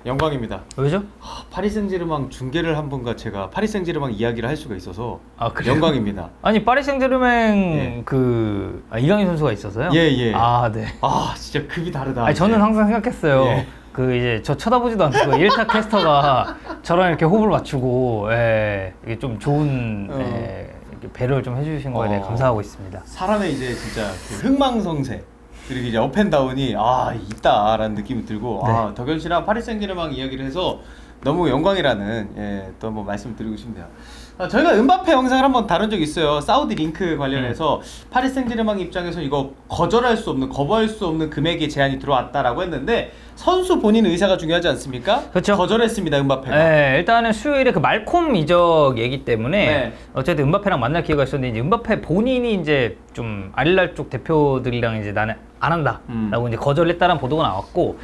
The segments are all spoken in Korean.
영광입니다. 왜죠? 파리 생제르맹 중계를 한 분과 제가 파리 생제르맹 이야기를 할 수가 있어서 그래요? 영광입니다. 아니 파리 생제르맹 예. 이강인 선수가 있었어요? 예. 네. 진짜 급이 다르다. 아니, 저는 항상 생각했어요. 예. 이제 저 쳐다보지도 않고 1타 캐스터가 저랑 이렇게 호흡을 맞추고 이게 좀 좋은 이렇게 배려를 좀 해주신 거에 대해 감사하고 있습니다. 사람의 이제 진짜 그 흥망성쇠 그리고 이제 업앤다운이 있다라는 느낌이 들고 네. 덕현 씨랑 파리 생제르맹 이야기를 해서 너무 영광이라는 또 한번 말씀드리고 싶네요. 저희가 음바페 영상을 한번 다룬 적이 있어요. 사우디 링크 관련해서 파리 생제르맹 입장에서 이거 거부할 수 없는 금액의 제한이 들어왔다라고 했는데 선수 본인 의사가 중요하지 않습니까? 그렇죠. 거절했습니다, 음바페가. 네, 일단은 수요일에 그 말콤 이적 얘기 때문에 네. 어쨌든 음바페랑 만날 기회가 있었는데 이제 음바페 본인이 이제 좀 아릴랄 쪽 대표들이랑 이제 나는 안 한다라고 이제 거절했다는 보도가 나왔고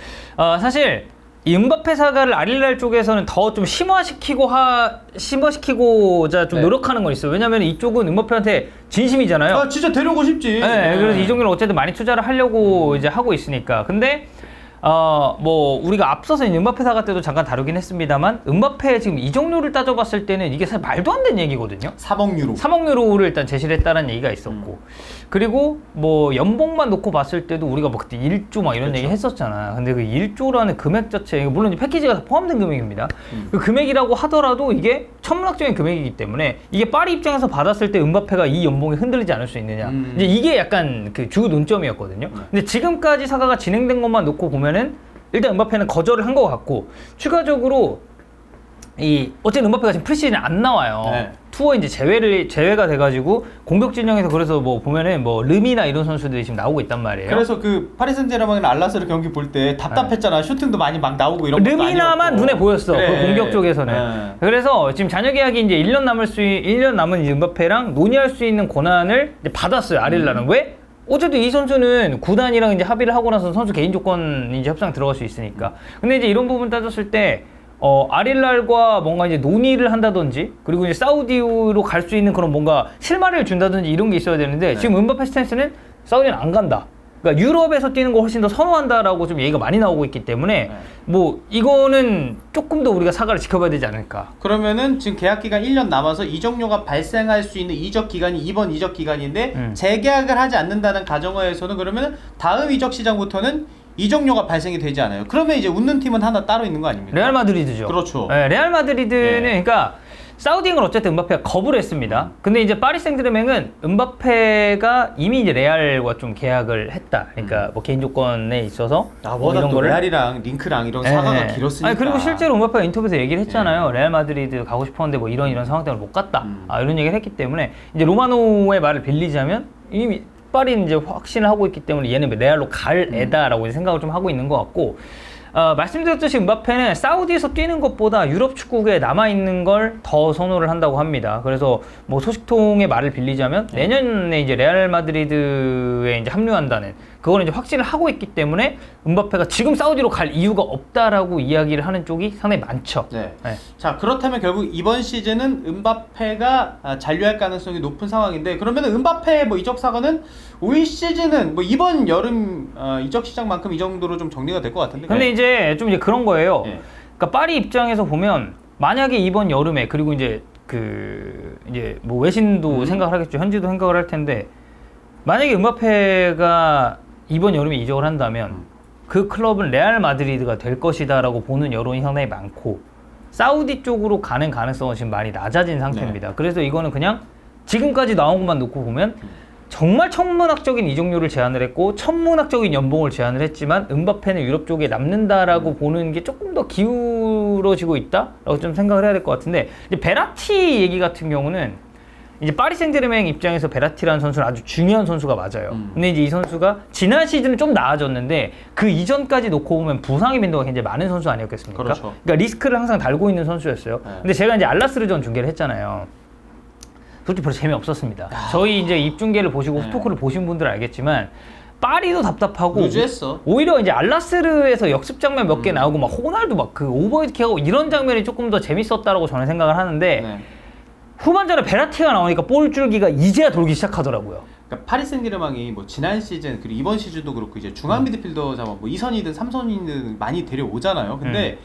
사실 이 음바페 사과를 아릴랄 쪽에서는 더 좀 심화시키고자 좀 네. 노력하는 건 있어요. 왜냐면 이쪽은 음바페한테 진심이잖아요. 진짜 데려오고 싶지. 네, 그래서 이종류를 어쨌든 많이 투자를 하려고 이제 하고 있으니까. 근데 우리가 앞서서 음바페 사과 때도 잠깐 다루긴 했습니다만 음바페 지금 이종류를 따져봤을 때는 이게 사실 말도 안 되는 얘기거든요. 3억 유로. 3억 유로를 일단 제시를 했다는 얘기가 있었고 그리고 연봉만 놓고 봤을 때도 우리가 그때 1조 막 이런 얘기 했었잖아. 근데 그 1조라는 금액 자체, 물론 이제 패키지가 다 포함된 금액입니다. 그 금액이라고 하더라도 이게 천문학적인 금액이기 때문에 이게 파리 입장에서 받았을 때 음바페가 이 연봉이 흔들리지 않을 수 있느냐. 이제 이게 약간 그 주 논점이었거든요. 근데 지금까지 사과가 진행된 것만 놓고 보면은 일단 음바페는 거절을 한 것 같고 추가적으로 어쨌든 음바페가 지금 프리시즌에 안 나와요. 네. 투어 이제 제외가 돼가지고 공격 진영에서 그래서 보면은 르미나 이런 선수들이 지금 나오고 있단 말이에요. 그래서 그 파리 생제르맹이랑 알라스르 경기 볼 때 답답했잖아. 슈팅도 많이 막 나오고 이런 것도 르미나만 아니었고. 눈에 보였어. 그래. 그 공격 쪽에서는. 네. 그래서 지금 잔여 계약이 이제 1년 남은 이제 음바페랑 논의할 수 있는 권한을 이제 받았어요. 아릴라는. 왜? 어쨌든 이 선수는 구단이랑 이제 합의를 하고 나서 선수 개인 조건 이제 협상 들어갈 수 있으니까. 근데 이제 이런 부분 따졌을 때 아릴랄과 뭔가 이제 논의를 한다든지 그리고 이제 사우디로 갈 수 있는 그런 뭔가 실마리를 준다든지 이런 게 있어야 되는데 지금 음바페 스탠스는 사우디는 안 간다. 그러니까 유럽에서 뛰는 걸 훨씬 더 선호한다라고 좀 얘기가 많이 나오고 있기 때문에 이거는 조금 더 우리가 사과를 지켜봐야 되지 않을까. 그러면은 지금 계약 기간 1년 남아서 이적료가 발생할 수 있는 이적 기간이 이번 이적 기간인데 재계약을 하지 않는다는 가정하에서는 그러면은 다음 이적 시장부터는 이적료가 발생이 되지 않아요. 그러면 이제 웃는 팀은 하나 따로 있는 거 아닙니까? 레알 마드리드죠. 그렇죠. 네, 레알 마드리드는 그러니까 사우디행을 어쨌든 음바페가 거부를 했습니다. 근데 이제 파리 생제르맹은 음바페가 이미 이제 레알과 좀 계약을 했다. 그러니까 개인 조건에 있어서 워낙 이런 또 거를 레알이랑 링크랑 이런 사과가 길었으니까. 그리고 실제로 음바페가 인터뷰에서 얘기를 했잖아요. 레알 마드리드 가고 싶었는데 이런 상황 때문에 못 갔다. 이런 얘기를 했기 때문에 이제 로마노의 말을 빌리자면 이미 파리는 이제 확신을 하고 있기 때문에 얘는 레알로 갈 애다라고 생각을 좀 하고 있는 것 같고 말씀드렸듯이 음바페는 사우디에서 뛰는 것보다 유럽 축구에 남아있는 걸 더 선호를 한다고 합니다. 그래서 소식통의 말을 빌리자면 내년에 이제 레알 마드리드에 이제 합류한다는 그거는 이제 확신을 하고 있기 때문에 음바페가 지금 사우디로 갈 이유가 없다라고 이야기를 하는 쪽이 상당히 많죠. 네. 자, 그렇다면 결국 이번 시즌은 음바페가 잔류할 가능성이 높은 상황인데 그러면 음바페 이적 사과는 올 시즌은 이번 여름 이적 시장만큼 이 정도로 좀 정리가 될 것 같은데. 근데 이제 좀 그런 거예요. 그러니까 파리 입장에서 보면 만약에 이번 여름에 그리고 이제 외신도 생각을 하겠죠. 현지도 생각을 할 텐데 만약에 음바페가 이번 여름에 이적을 한다면 그 클럽은 레알 마드리드가 될 것이다라고 보는 여론이 상당히 많고 사우디 쪽으로 가는 가능성은 지금 많이 낮아진 상태입니다. 그래서 이거는 그냥 지금까지 나온 것만 놓고 보면 정말 천문학적인 이적료를 제안을 했고 천문학적인 연봉을 제안을 했지만 음바페는 유럽 쪽에 남는다라고 보는 게 조금 더 기울어지고 있다라고 좀 생각을 해야 될 것 같은데 이제 베라티 얘기 같은 경우는 이제 파리 생제르맹 입장에서 베라티라는 선수는 아주 중요한 선수가 맞아요. 근데 이제 이 선수가 지난 시즌은 좀 나아졌는데 그 이전까지 놓고 보면 부상의 빈도가 굉장히 많은 선수 아니었겠습니까? 그렇죠. 그러니까 리스크를 항상 달고 있는 선수였어요. 근데 제가 이제 알라스르전 중계를 했잖아요. 솔직히 별로 재미없었습니다. 저희 이제 입중계를 보시고 후토크를 보신 분들은 알겠지만 파리도 답답하고 루즈했어. 오히려 이제 알라스르에서 역습 장면 몇 개 나오고 호날두 그 오버헤드킥하고 이런 장면이 조금 더 재밌었다라고 저는 생각을 하는데 후반전에 베라티가 나오니까 볼 줄기가 이제야 돌기 시작하더라고요. 그러니까 파리 생제르맹이 지난 시즌 그리고 이번 시즌도 그렇고 이제 중앙 미드필더 이선이든 삼선이든 많이 데려오잖아요. 근데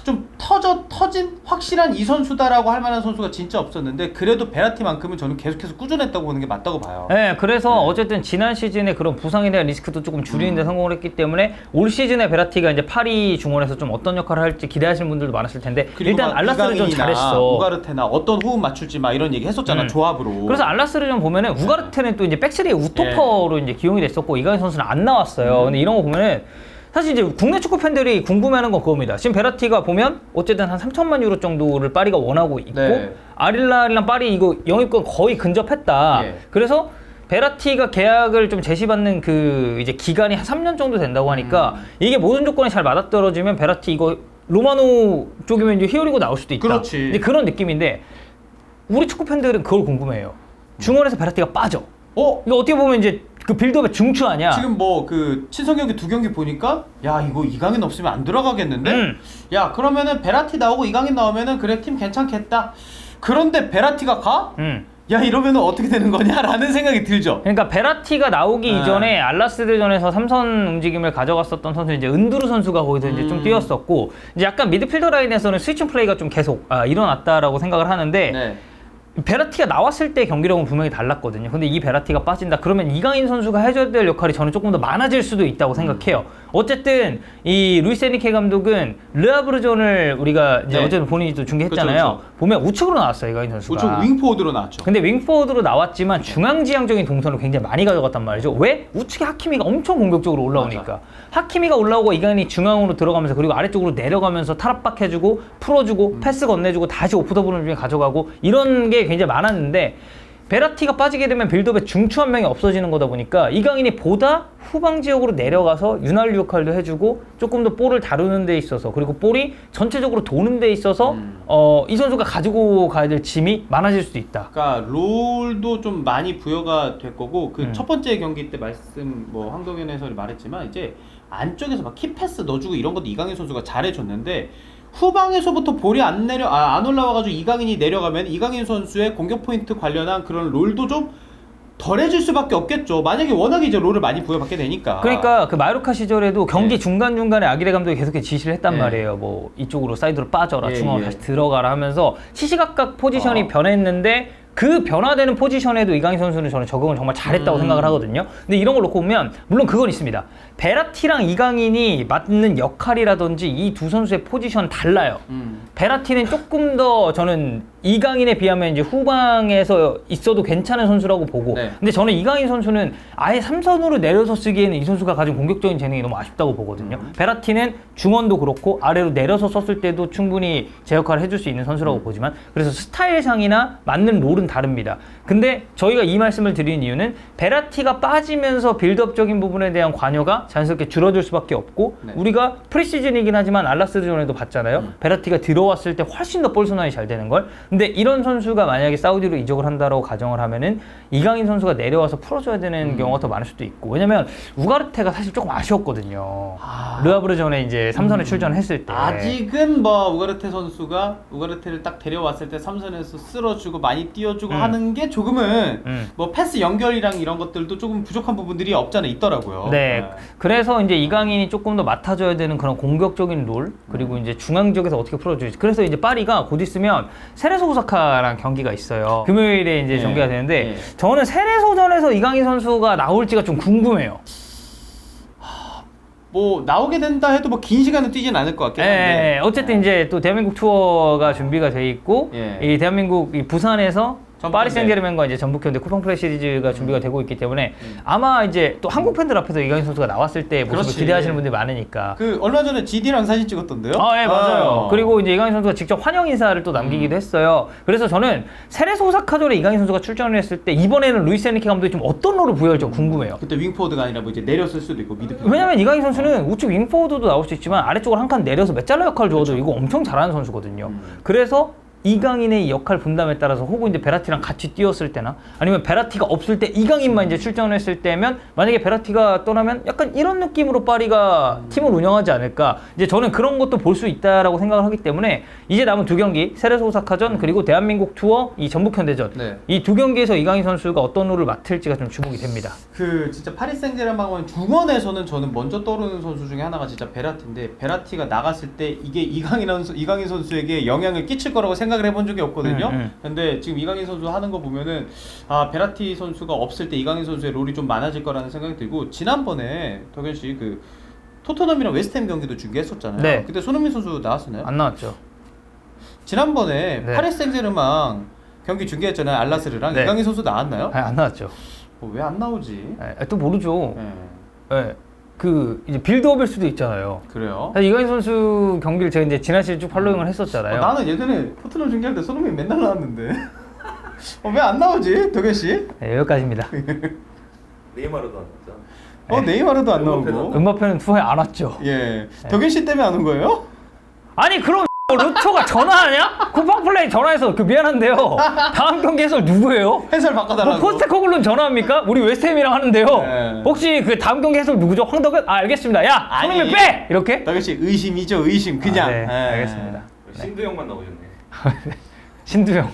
좀 터진 확실한 이 선수다라고 할 만한 선수가 진짜 없었는데 그래도 베라티만큼은 저는 계속해서 꾸준했다고 보는 게 맞다고 봐요. 네, 그래서 어쨌든 지난 시즌에 그런 부상에 대한 리스크도 조금 줄이는 데 성공을 했기 때문에 올 시즌에 베라티가 이제 파리 중원에서 좀 어떤 역할을 할지 기대하시는 분들도 많았을 텐데 일단 알라스를 좀 잘했어. 우가르테나 어떤 호흡 맞출지 막 이런 얘기 했었잖아. 조합으로. 그래서 알라스를 좀 보면은 우가르테는 또 이제 백스리의 우토퍼로 이제 기용이 됐었고 이강인 선수는 안 나왔어요. 근데 이런 거 보면은 사실 이제 국내 축구 팬들이 궁금해하는 건 그겁니다. 지금 베라티가 보면 어쨌든 한 3천만 유로 정도를 파리가 원하고 있고 네. 아릴랄이랑 파리 이거 영입권 거의 근접했다. 예. 그래서 베라티가 계약을 좀 제시받는 그 이제 기간이 한 3년 정도 된다고 하니까 이게 모든 조건이 잘 맞아떨어지면 베라티 이거 로마노 쪽이면 이제 히어리고 나올 수도 있다. 그렇지. 이제 그런 느낌인데 우리 축구 팬들은 그걸 궁금해해요. 중원에서 베라티가 빠져. 이거 어떻게 보면 이제 그 빌드업의 중추 아니야? 지금 뭐 그 친선 경기 2경기 보니까 야 이거 이강인 없으면 안 들어가겠는데? 야 그러면은 베라티 나오고 이강인 나오면은 그래 팀 괜찮겠다. 그런데 베라티가 가? 야 이러면은 어떻게 되는 거냐라는 생각이 들죠. 그러니까 베라티가 나오기 이전에 알라스드전에서 3선 움직임을 가져갔었던 선수 이제 은두루 선수가 거기서 이제 좀 뛰었었고 이제 약간 미드필더 라인에서는 스위칭 플레이가 좀 계속 일어났다라고 생각을 하는데. 네. 베라티가 나왔을 때 경기력은 분명히 달랐거든요. 근데 이 베라티가 빠진다. 그러면 이강인 선수가 해줘야 될 역할이 저는 조금 더 많아질 수도 있다고 생각해요. 어쨌든 이 루이스 에니케 감독은 르하브르전을 우리가 이제 네. 어쨌든 본인이 또 중계했잖아요. 그쵸. 보면 우측으로 나왔어요, 이강인 선수가. 우측 윙포워드로 나왔죠. 근데 윙포워드로 나왔지만 중앙지향적인 동선을 굉장히 많이 가져갔단 말이죠. 왜? 우측에 하키미가 엄청 공격적으로 올라오니까. 맞아. 하키미가 올라오고 이강인이 중앙으로 들어가면서 그리고 아래쪽으로 내려가면서 탈압박해주고 풀어주고 패스 건네주고 다시 오프더블을 중에 가져가고 이런 게 굉장히 많았는데 베라티가 빠지게 되면 빌드업의 중추 한 명이 없어지는 거다 보니까 이강인이 보다 후방 지역으로 내려가서 윤활유 역할도 해주고 조금 더 볼을 다루는 데 있어서 그리고 볼이 전체적으로 도는 데 있어서 이 선수가 가지고 가야 될 짐이 많아질 수도 있다. 그러니까 롤도 좀 많이 부여가 될 거고 그 첫 번째 경기 때 말씀 뭐 황동현 해설이 말했지만 이제 안쪽에서 막 키패스 넣어주고 이런 것도 이강인 선수가 잘해줬는데 후방에서부터 볼이 안 올라와가지고 이강인이 내려가면 이강인 선수의 공격 포인트 관련한 그런 롤도 좀 덜해질 수밖에 없겠죠. 만약에 워낙에 이제 롤을 많이 부여받게 되니까. 그러니까 그 마요르카 시절에도 경기 중간중간에 아기레 감독이 계속 지시를 했단 네. 말이에요. 뭐 이쪽으로 사이드로 빠져라, 예, 중앙으로 예. 다시 들어가라 하면서 시시각각 포지션이 변했는데 그 변화되는 포지션에도 이강인 선수는 저는 적응을 정말 잘했다고 생각을 하거든요. 근데 이런 걸 놓고 보면 물론 그건 있습니다. 베라티랑 이강인이 맡는 역할이라든지 이 두 선수의 포지션 달라요. 베라티는 조금 더 저는 이강인에 비하면 이제 후방에서 있어도 괜찮은 선수라고 보고 네. 근데 저는 이강인 선수는 아예 3선으로 내려서 쓰기에는 이 선수가 가진 공격적인 재능이 너무 아쉽다고 보거든요. 베라티는 중원도 그렇고 아래로 내려서 썼을 때도 충분히 제 역할을 해줄 수 있는 선수라고 보지만 그래서 스타일상이나 맞는 롤은 다릅니다. 근데 저희가 이 말씀을 드리는 이유는 베라티가 빠지면서 빌드업적인 부분에 대한 관여가 자연스럽게 줄어들 수밖에 없고 네. 우리가 프리시즌이긴 하지만 알라스드전에도 봤잖아요. 베라티가 들어왔을 때 훨씬 더 볼 순환이 잘 되는 걸. 근데 이런 선수가 만약에 사우디로 이적을 한다라고 가정을 하면은 이강인 선수가 내려와서 풀어줘야 되는 경우가 더 많을 수도 있고 왜냐면 우가르테가 사실 조금 아쉬웠거든요. 르하브르전에 이제 3선에 출전했을 때 아직은 뭐 우가르테를 딱 데려왔을 때 3선에서 쓸어주고 많이 띄워주고 하는 게 조금은 뭐 패스 연결이랑 이런 것들도 조금 부족한 부분들이 없잖아 있더라고요. 네. 그래서 이제 이강인이 조금 더 맡아줘야 되는 그런 공격적인 롤 그리고 이제 중앙 지역에서 어떻게 풀어줄지. 그래서 이제 파리가 곧 있으면 세레소 오사카랑 경기가 있어요. 금요일에 이제 전개가 되는데 저는 세레소전에서 이강인 선수가 나올지가 좀 궁금해요. 뭐 나오게 된다 해도 뭐 긴 시간은 뛰진 않을 것 같긴 한데. 어쨌든 이제 또 대한민국 투어가 준비가 돼 있고 이 대한민국 이 부산에서 파리 생제르맹과 이제 전북 현대 쿠팡 플레이 시리즈가 준비가 되고 있기 때문에 아마 이제 또 한국 팬들 앞에서 이강인 선수가 나왔을 때 모습을 그렇지. 기대하시는 분들이 많으니까. 그 얼마 전에 GD랑 사진 찍었던데요? 네, 맞아요. 그리고 이제 이강인 선수가 직접 환영 인사를 또 남기기도 했어요. 그래서 저는 세레소 오사카전에 이강인 선수가 출전을 했을 때 이번에는 루이스 에니케 감독이 좀 어떤 롤을 부여할지 궁금해요. 그때 윙포워드가 아니라 뭐 이제 내렸을 수도 있고 미드필더. 왜냐면 이강인 선수는 우측 윙포워드도 나올 수 있지만 아래쪽으로 한 칸 내려서 메잘라 역할을 줘도 이거 엄청 잘하는 선수거든요. 그래서 이강인의 역할 분담에 따라서 혹은 이제 베라티랑 같이 뛰었을 때나 아니면 베라티가 없을 때 이강인만 이제 출전을 했을 때면 만약에 베라티가 떠나면 약간 이런 느낌으로 파리가 팀을 운영하지 않을까. 이제 저는 그런 것도 볼 수 있다라고 생각을 하기 때문에 이제 남은 두 경기 세레소 오사카전 그리고 대한민국 투어 이 전북현대전 네. 이 두 경기에서 이강인 선수가 어떤 롤을 맡을지가 좀 주목이 됩니다. 그 진짜 파리 생제르맹은 중원에서는 저는 먼저 떠오르는 선수 중에 하나가 진짜 베라티인데 베라티가 나갔을 때 이게 이강인 선수에게 영향을 끼칠 거라고 생각을 해본 적이 없거든요. 근데 지금 이강인 선수 하는 거 보면은 아 베라티 선수가 없을 때 이강인 선수의 롤이 좀 많아질 거라는 생각이 들고 지난번에 덕현 씨 그 토트넘이랑 웨스트햄 경기도 중계했었잖아요. 네. 그때 손흥민 선수 나왔었나요? 안 나왔죠. 지난번에 네. 파리 생제르맹 경기 중계했잖아요. 알라스르랑 네. 이강인 선수 나왔나요? 안 나왔죠. 왜 안 나오지? 또 모르죠. 네. 네. 그 이제 빌드업일 수도 있잖아요. 그래요? 사실 이강인 선수 경기를 제가 이제 지난 시즌 쭉 팔로잉을 했었잖아요. 나는 예전에 토트넘 중계할 때 손흥민 맨날 나왔는데 왜 안 나오지? 덕현 씨? 네, 여기까지입니다. 네이마르도 안 나왔잖아. 네이마르도 안 음바페도 나오고. 음바페는 투어에 안 왔죠. 예. 덕현 씨 때문에 안 온 거예요? 아니 그럼 루토가 전화하냐? 쿠팡플레이 전화해서 그 미안한데요. 다음 경기 해설 누구예요? 해설 뭐 바꿔달라고. 포스테코글로는 전화합니까? 우리 웨스트햄이랑 하는데요. 네. 혹시 그 다음 경기 해설 누구죠? 황덕은? 아 알겠습니다. 야 손흥민 아니. 빼! 이렇게? 덕현 씨 의심이죠, 의심 그냥. 네, 예. 알겠습니다. 신두영만 나오셨네. 신두영.